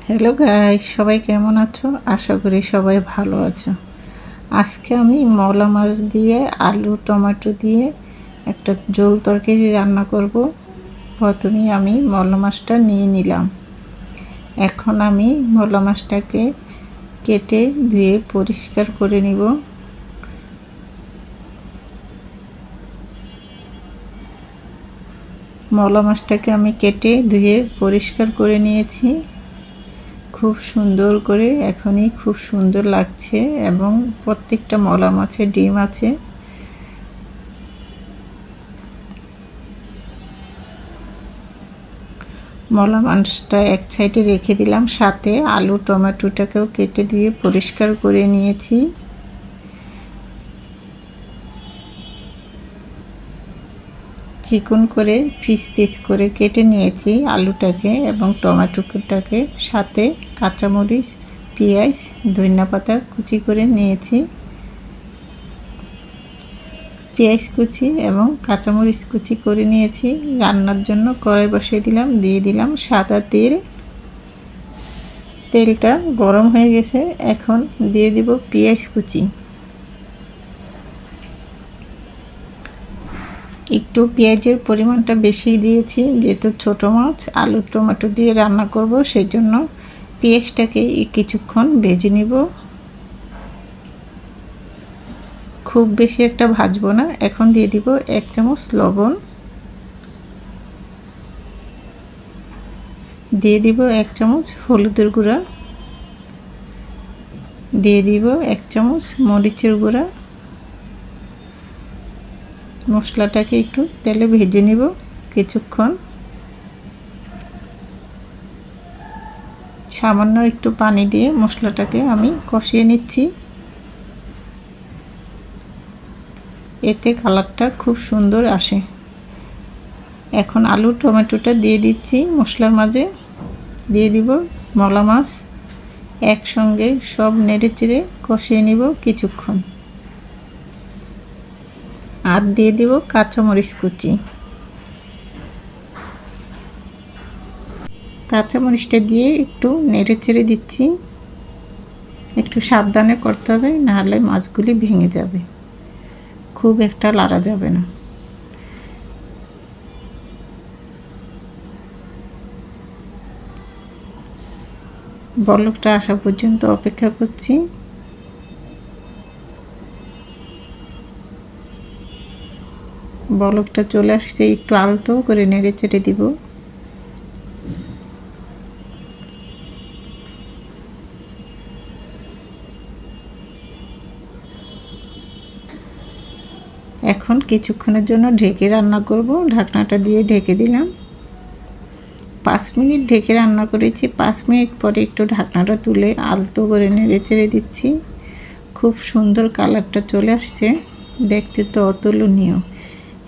Hello guys, সবাই কেমন আছো? আশা করি সবাই ভালো আছো। আজকে আমি মলা মাছ দিয়ে আলু টমেটো দিয়ে একটা ঝোল তরকারি রান্না করব। প্রথমে আমি মলা মাছটা নিয়ে নিলাম। এখন আমি মলা মাছটাকে কেটে ধুয়ে পরিষ্কার করে নিব। মলা মাছটাকে আমি কেটে ধুয়ে পরিষ্কার করে নিয়েছি খুব সুন্দর করে। এখনই খুব সুন্দর লাগছে এবং প্রত্যেকটা মলা মাছে ডিম আছে। মলা মাছটা এক সাইডে রেখে দিলাম, সাথে আলু টমেটোটাকেও কেটে দিয়ে পরিষ্কার করে নিয়েছি। চিকন করে পিস পিস করে কেটে নিয়েছি আলুটাকে এবং টমেটোটাকে, সাথে কাঁচামরিচ, পেঁয়াজ, ধনিয়াপাতা কুচি করে নিয়েছি। পেঁয়াজ কুচি এবং কাঁচামরিচ কুচি করে নিয়েছি। রান্নার জন্য কড়াই বসিয়ে দিলাম, দিয়ে দিলাম সাদা তেল। তেলটা গরম হয়ে গেছে, এখন দিয়ে দিব পেঁয়াজ কুচি। একটু পেঁয়াজের পরিমাণটা বেশি দিয়েছি, যেহেতু ছোটো মাছ আলু টমেটো দিয়ে রান্না করব, সেই জন্য পেঁয়াজটাকে কিছুক্ষণ ভেজে নিব। খুব বেশি একটা ভাজবো না। এখন দিয়ে দিব 1 চামচ লবণ, দিয়ে দিব 1 চামচ হলুদের গুঁড়া, দিয়ে দিব 1 চামচ মরিচের গুঁড়া। মশলাটাকে একটু তেলে ভেজে নিব কিছুক্ষণ। সামান্য একটু পানি দিয়ে মশলাটাকে আমি কষিয়ে নিচ্ছি। এতে কালারটা খুব সুন্দর আসে। এখন আলু টমেটোটা দিয়ে দিচ্ছি মশলার মাঝে, দিয়ে দিব মলা মাছ। একসঙ্গে সব নেড়ে চেড়ে কষিয়ে নিব কিছুক্ষণ। আর দিয়ে দিব কাঁচামরিচ কুচি। কাঁচামরিচটা দিয়ে একটু নেড়ে চেড়ে দিচ্ছি। একটু সাবধানে করতে হবে, নাহলে মাছগুলি ভেঙে যাবে, খুব একটা লাড়া যাবে না। বলকটা আসা পর্যন্ত অপেক্ষা করছি। বলকটা চলে আসছে, একটু আলতো করে নেড়ে চেড়ে দিব। এখন কিছুক্ষণের জন্য ঢেকে রান্না করব। ঢাকনাটা দিয়ে ঢেকে দিলাম। 5 মিনিট ঢেকে রান্না করেছি। 5 মিনিট পরে একটু ঢাকনাটা তুলে আলতো করে নেড়ে চেড়ে দিচ্ছি। খুব সুন্দর কালারটা চলে আসছে, দেখতে তো অতুলনীয়।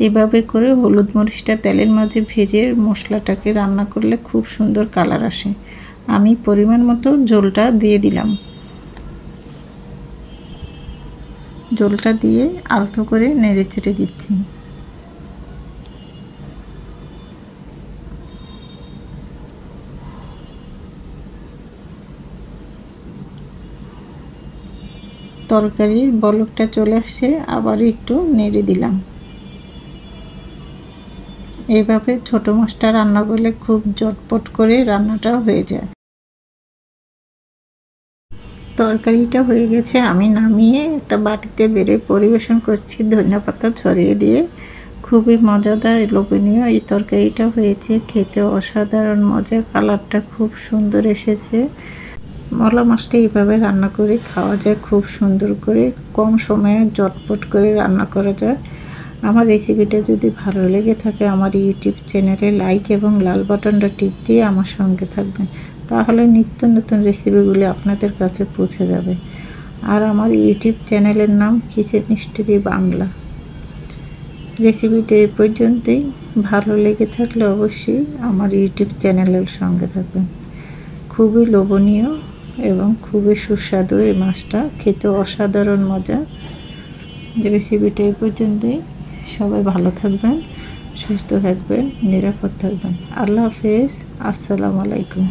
এভাবে করে হলুদ মরিচটা তেলের মাঝে ভেজে মশলাটাকে রান্না করলে খুব সুন্দর কালার আসে। আমি পরিমাণ মতো ঝোলটা দিয়ে দিলাম। ঝোলটা দিয়ে আলতো করে নেড়ে চেড়ে দিচ্ছি। তরকারির বলকটা চলে আসছে, আবার একটু নেড়ে দিলাম। এইভাবে ছোট মাছটা রান্না করলে খুব ঝটপট করে রান্নাটা হয়ে যায়। তরকারিটা হয়ে গেছে, আমি নামিয়ে একটা বাটিতে বেড়ে পরিবেশন করছি ধনিয়াপাতা ছড়িয়ে দিয়ে। খুবই মজাদার লোভনীয় এই তরকারিটা হয়েছে, খেতে অসাধারণ মজা। কালারটা খুব সুন্দর এসেছে। মলা মাছটা এইভাবে রান্না করে খাওয়া যায় খুব সুন্দর করে, কম সময়ে ঝটপট করে রান্না করা যায়। আমার রেসিপিটা যদি ভালো লেগে থাকে আমার ইউটিউব চ্যানেলে লাইক এবং লাল বাটনটা টিপ দিয়ে আমার সঙ্গে থাকবেন, তাহলে নিত্য নতুন রেসিপিগুলি আপনাদের কাছে পৌঁছে যাবে। আর আমার ইউটিউব চ্যানেলের নাম কিচেন স্টোরি বাংলা। রেসিপিটা এই পর্যন্তই। ভালো লেগে থাকলে অবশ্যই আমার ইউটিউব চ্যানেলের সঙ্গে থাকবেন। খুবই লোভনীয় এবং খুবই সুস্বাদু এই মাছটা, খেতে অসাধারণ মজা। রেসিপিটা এই পর্যন্তই। সবাই ভালো থাকবেন, সুস্থ থাকবেন, নিরাপদ থাকবেন। আল্লাহ হাফেজ। আসসালামু আলাইকুম।